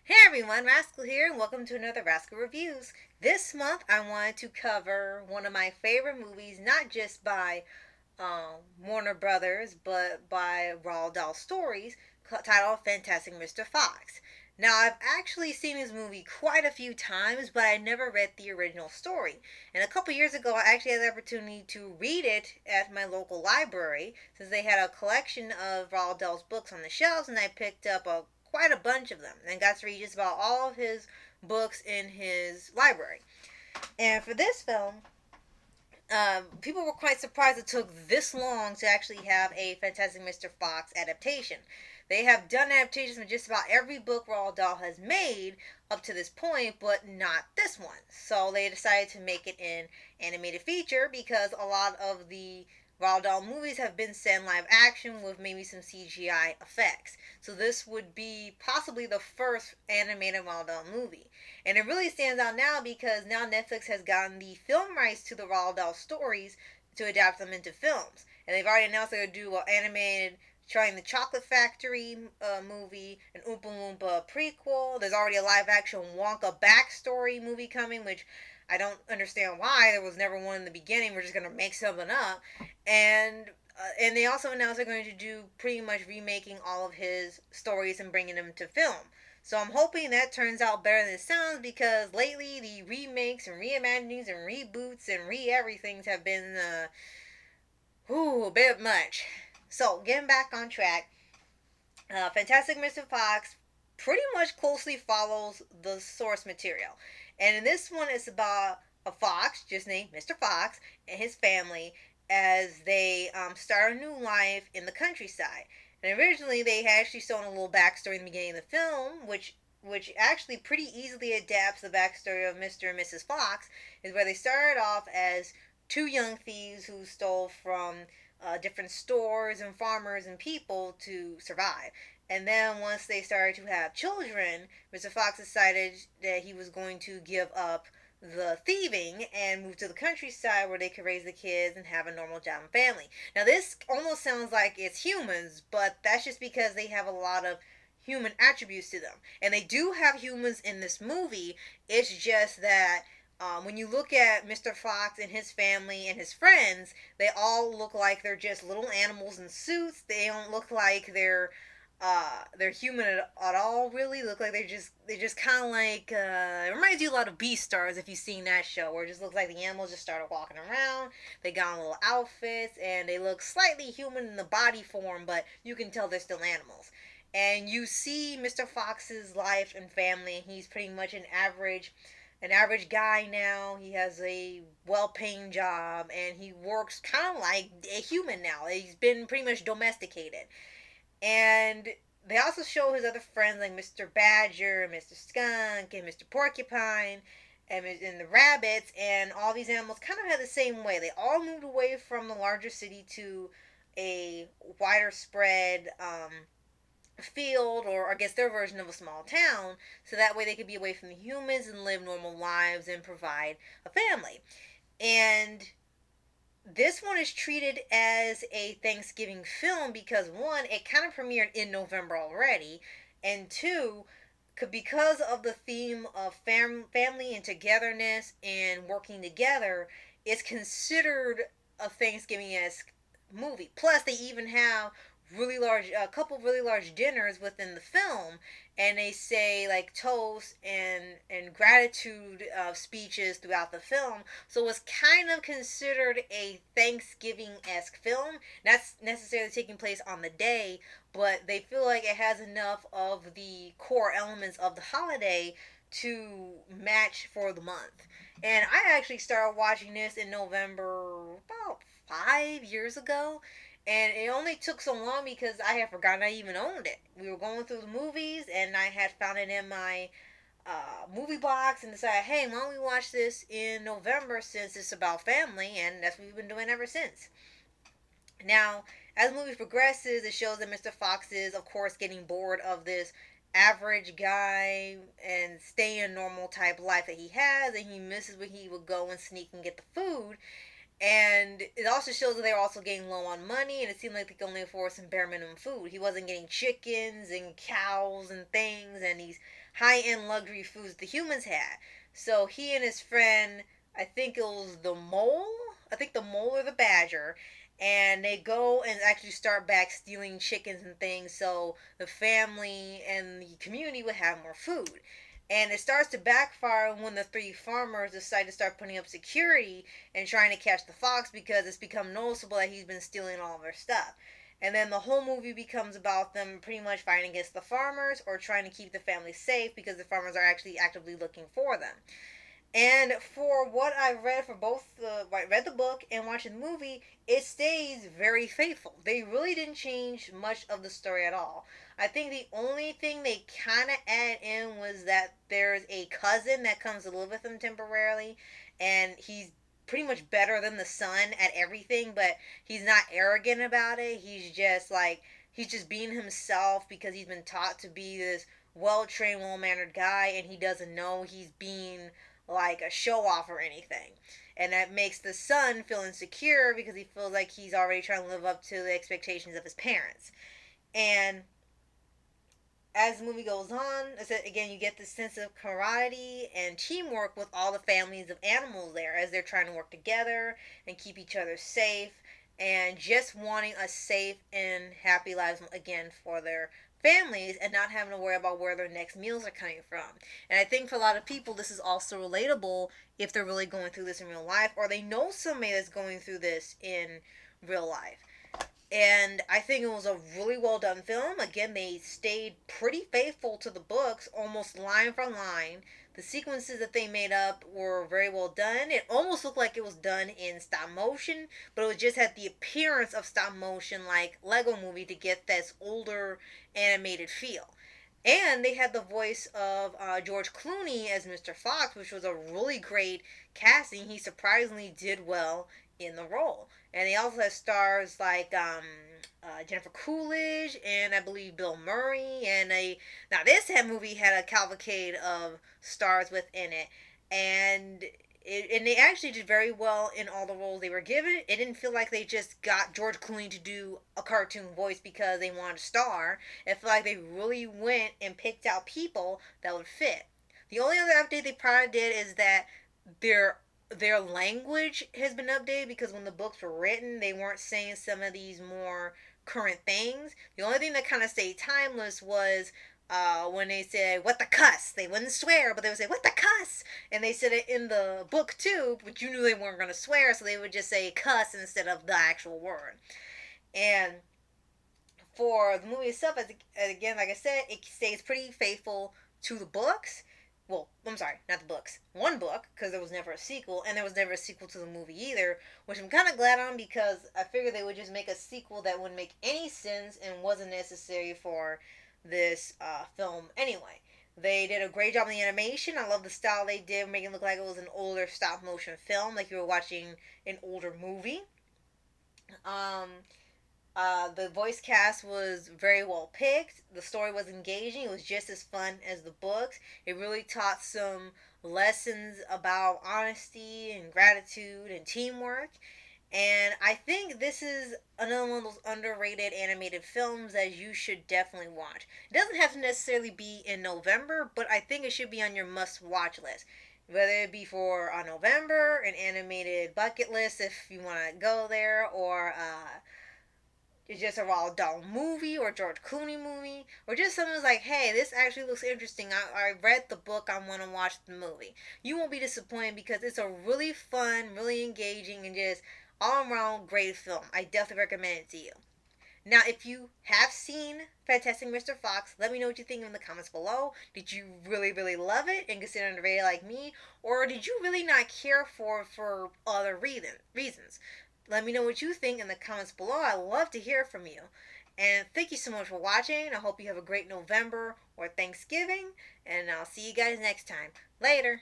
Hey everyone, Rascal here, and welcome to another Rascal Reviews. This month I wanted to cover one of my favorite movies, not just by Warner Brothers, but by Roald Dahl stories, titled Fantastic Mr. Fox. Now, I've actually seen this movie quite a few times, but I never read the original story. And a couple years ago, I actually had the opportunity to read it at my local library, since they had a collection of Roald Dahl's books on the shelves, and I picked up quite a bunch of them and got to read just about all of his books in his library. And for this film, people were quite surprised it took this long to actually have a Fantastic Mr. Fox adaptation. They have done adaptations of just about every book Roald Dahl has made up to this point, but not this one. So they decided to make it an animated feature because a lot of the Roald Dahl movies have been set in live action with maybe some CGI effects. So this would be possibly the first animated Roald Dahl movie. And it really stands out now because now Netflix has gotten the film rights to the Roald Dahl stories to adapt them into films. And they've already announced they're going to do an animated Charlie and the Chocolate Factory movie, an Oompa Loompa prequel. There's already a live action Wonka backstory movie coming, which I don't understand why. There was never one in the beginning. We're just going to make something up. And they also announced they're going to do pretty much remaking all of his stories and bringing them to film. So I'm hoping that turns out better than it sounds because lately the remakes and reimaginings and reboots and re-everythings have been a bit much. So getting back on track, Fantastic Mr. Fox pretty much closely follows the source material. And in this one, it's about a fox just named Mr. Fox and his family as they start a new life in the countryside. And originally, they had actually shown a little backstory in the beginning of the film, which actually pretty easily adapts the backstory of Mr. and Mrs. Fox, is where they started off as two young thieves who stole from different stores and farmers and people to survive. And then once they started to have children, Mr. Fox decided that he was going to give up the thieving and move to the countryside where they could raise the kids and have a normal job and family. Now, this almost sounds like it's humans, but that's just because they have a lot of human attributes to them. And they do have humans in this movie. It's just that when you look at Mr. Fox and his family and his friends, they all look like they're just little animals in suits. They don't look like they're human at all. Really, look like they just kind of like it reminds you a lot of Beastars if you've seen that show, where it just looks like the animals just started walking around. They got on little outfits and they look slightly human in the body form, but you can tell they're still animals. And you see Mr. Fox's life and family. He's pretty much an average guy now. He has a well-paying job and he works kind of like a human now. He's been pretty much domesticated. And they also show his other friends like Mr. Badger, Mr. Skunk, and Mr. Porcupine, and the rabbits, and all these animals kind of had the same way. They all moved away from the larger city to a wider spread field, or I guess their version of a small town, so that way they could be away from the humans and live normal lives and provide a family. And this one is treated as a Thanksgiving film because one, it kind of premiered in November already, and two, because of the theme of family and togetherness and working together, it's considered a Thanksgiving-esque movie. Plus, they even have a couple really large dinners within the film, and they say like toast and gratitude speeches throughout the film. So it's kind of considered a Thanksgiving-esque film, not necessarily taking place on the day, but they feel like it has enough of the core elements of the holiday to match for the month. And I actually started watching this in November about 5 years ago, and it only took so long because I had forgotten I even owned it. We were going through the movies, and I had found it in my movie box and decided, hey, why don't we watch this in November since it's about family, and that's what we've been doing ever since. Now, as the movie progresses, it shows that Mr. Fox is, of course, getting bored of this average guy and staying normal type life that he has, and he misses where he would go and sneak and get the food. And it also shows that they were also getting low on money, and it seemed like they could only afford some bare minimum food. He wasn't getting chickens and cows and things and these high end luxury foods the humans had. So he and his friend, I think it was the mole, I think the mole or the badger, and they go and actually start back stealing chickens and things so the family and the community would have more food. And it starts to backfire when the three farmers decide to start putting up security and trying to catch the fox because it's become noticeable that he's been stealing all of their stuff. And then the whole movie becomes about them pretty much fighting against the farmers or trying to keep the family safe because the farmers are actually actively looking for them. And for what I read for both I read the book and watched the movie, it stays very faithful. They really didn't change much of the story at all. I think the only thing they kind of add in was that there's a cousin that comes to live with them temporarily, and he's pretty much better than the son at everything, but he's not arrogant about it. He's just being himself because he's been taught to be this well trained, well mannered guy, and he doesn't know he's being like a show off or anything. And that makes the son feel insecure because he feels like he's already trying to live up to the expectations of his parents. And as the movie goes on, I said again, you get this sense of camaraderie and teamwork with all the families of animals there as they're trying to work together and keep each other safe and just wanting a safe and happy lives again for their families and not having to worry about where their next meals are coming from. And I think for a lot of people, this is also relatable if they're really going through this in real life or they know somebody that's going through this in real life. And I think it was a really well done film. Again, they stayed pretty faithful to the books, almost line for line. The sequences that they made up were very well done. It almost looked like it was done in stop motion, but it just had the appearance of stop motion like Lego Movie to get this older animated feel. And they had the voice of George Clooney as Mr. Fox, which was a really great casting. He surprisingly did well in the role. And they also had stars like Jennifer Coolidge and I believe Bill Murray. Now this movie had a cavalcade of stars within it, and and they actually did very well in all the roles they were given. It didn't feel like they just got George Clooney to do a cartoon voice because they wanted a star. It felt like they really went and picked out people that would fit. The only other update they probably did is that their their language has been updated because when the books were written, they weren't saying some of these more current things. The only thing that kind of stayed timeless was when they said "what the cuss." They wouldn't swear, but they would say "what the cuss," and they said it in the book too. But you knew they weren't going to swear, so they would just say "cuss" instead of the actual word. And for the movie itself, as again, like I said, it stays pretty faithful to the books. Well, I'm sorry, not the books. One book, because there was never a sequel, and there was never a sequel to the movie either, which I'm kind of glad on because I figured they would just make a sequel that wouldn't make any sense and wasn't necessary for this film anyway. They did a great job in the animation. I love the style they did, making it look like it was an older stop motion film, like you were watching an older movie. Um, the voice cast was very well picked. The story was engaging. It was just as fun as the books. It really taught some lessons about honesty and gratitude and teamwork. And I think this is another one of those underrated animated films that you should definitely watch. It doesn't have to necessarily be in November, but I think it should be on your must watch list. Whether it be for November, an animated bucket list if you want to go there, or it's just a Roald Dahl movie or George Clooney movie, or just someone's like, hey, this actually looks interesting. I read the book, I want to watch the movie. You won't be disappointed because it's a really fun, really engaging, and just all around great film. I definitely recommend it to you. Now, if you have seen Fantastic Mr. Fox, let me know what you think in the comments below. Did you really, really love it and consider it underrated like me? Or did you really not care for other reasons? Let me know what you think in the comments below. I love to hear from you. And thank you so much for watching. I hope you have a great November or Thanksgiving. And I'll see you guys next time. Later.